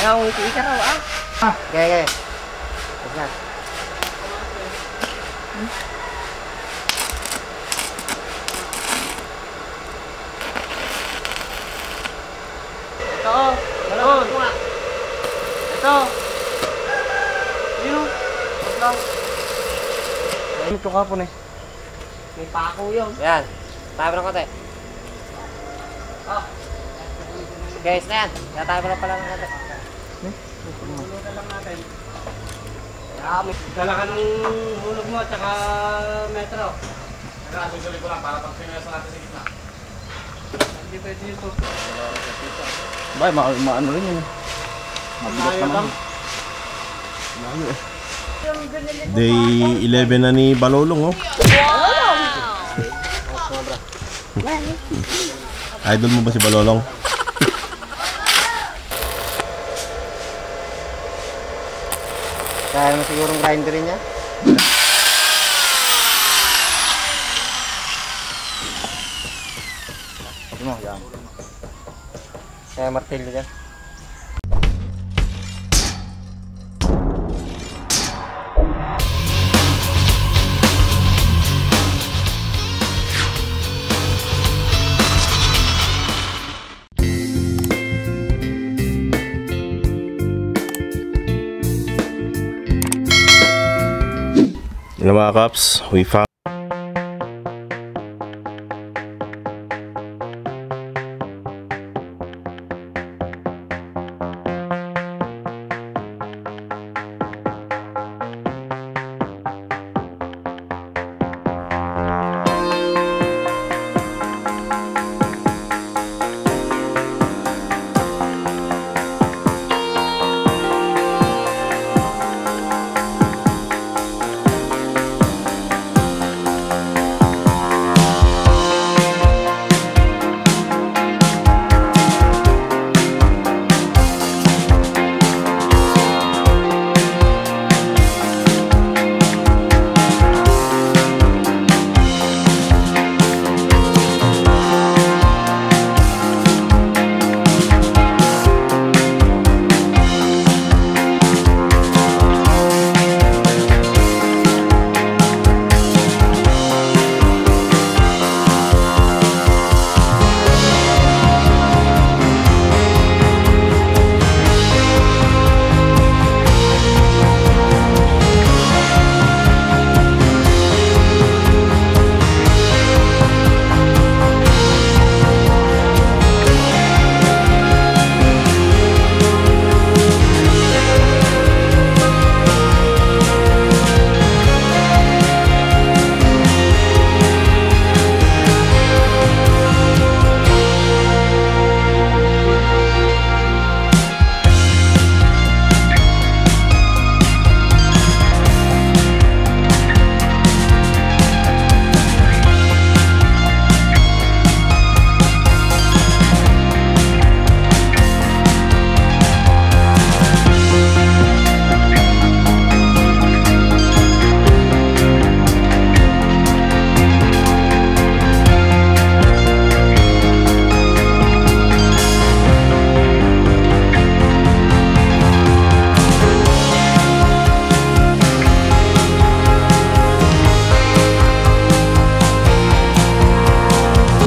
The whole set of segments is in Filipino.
Ayaw, ngiti ka raw ah. Okay. Tapos na. Ito, balon. Ito. Yun. Ito. Ito kapon eh. May pako yun. Yan. Tayo ng konti. Oh. Guys na yan. Kaya tayo pala ng konti. Hulog na lang natin. Dala ka ng hulog mo at saka metro. Susulit ko lang para pag pinasa natin sa gitna. Hindi pwede ito. Bay, maano rin yun. Mabigat naman. Malayo eh. Day 11 na ni Balolong oh. Idol mo ba si Balolong? Kaya mo sigurong grinder niya. Ito mo, yan. Kaya martilyo dyan. Yun mga kaps, we found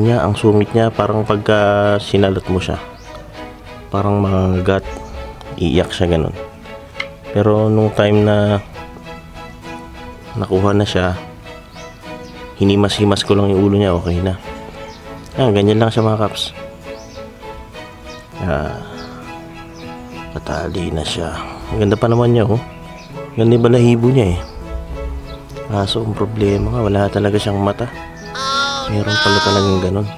niya, ang sungit niya parang pagka sinalot mo siya parang manggat, iiyak siya ganun. Pero nung time na nakuha na siya, hinimas-himas ko lang yung ulo niya, okay na. Ganyan lang siya mga kaps. Patali na siya. Ang ganda pa naman niya oh. Ganda yung balahibo niya eh. Kaso ang problema nga, wala talaga siyang mata. Meron pala talagang ganun.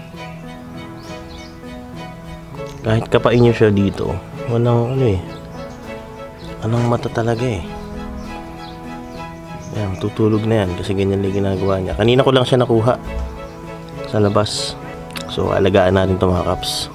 Kahit kapain nyo siya dito, walang walang mata talaga eh. Yan, tutulog na yan kasi ganyan lang ginagawa niya. Kanina ko lang siya nakuha sa labas. So alagaan natin ito mga kaps.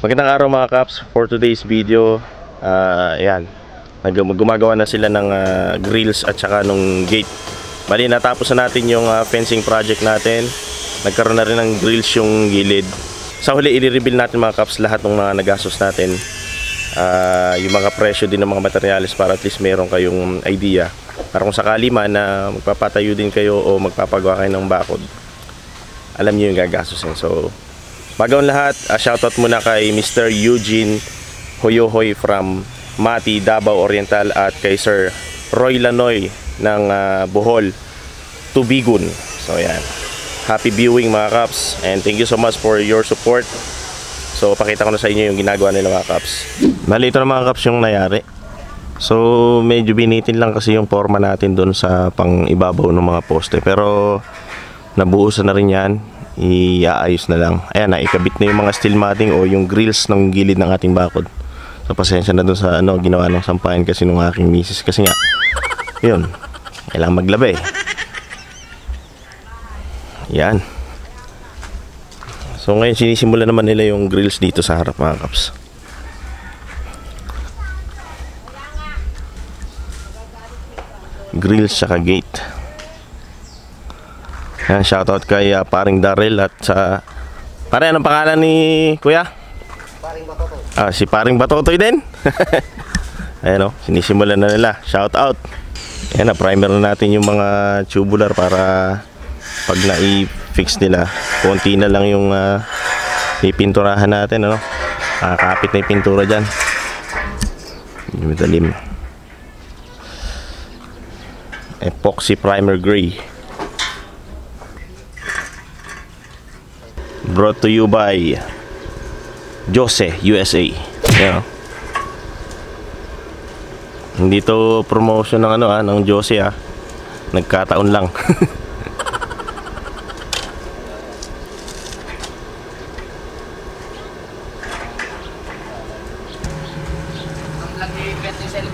Magandang araw mga Kaps. For today's video, ayan, gumagawa na sila ng grills at saka nung gate. Bali, natapos na natin yung fencing project natin. Nagkaroon na rin ng grills yung gilid. Sa huli, i-reveal natin mga Kaps lahat ng mga nagastos natin. Yung mga presyo din ng mga materials para at least meron kayong idea. Para kung sakali man na magpapatayo din kayo o magpapagawa kayo ng bakod, alam niyo yung gagastusin. So, bago ang lahat, shoutout muna kay Mr. Eugene Hoyohoy from Mati, Davao Oriental at kay Sir Roy Lanoy ng Bohol, Tubigun. So yan, happy viewing mga Kaps, and thank you so much for your support. So pakita ko na sa inyo yung ginagawa nila mga Kaps. Bali, ito na mga Kaps yung nangyari. So medyo binitin lang kasi yung forma natin doon sa pang ibabaw ng mga poste, pero nabuhusan na rin yan. Iaayos na lang. Ayan na, ikabit na yung mga steel matting o yung grills ng gilid ng ating bakod. So pasensya na dun sa ginawa ng sampahan kasi nung aking misis, kasi nga yun, kailangan maglaba eh. Yan. So ngayon sinisimula naman nila yung grills dito sa harap mga Kaps. Grills saka gate. Yan, shoutout kay paring Darrell at sa pare, anong pangalan ni Kuya? Paring Batotoy. Si paring Batotoy din. Ayan o, sinisimulan na nila. Shoutout. Ayan na, primer na natin yung mga tubular para pag na-i-fix nila, konti na lang yung pipinturahan natin, ano? Kakapit na yung pintura dyan. Yung madalim. Epoxy primer gray. Brought to you by Jose USA. Yan. Hindi to promotion ng ng Jose Nagkataon lang. Ang lagi 20 cell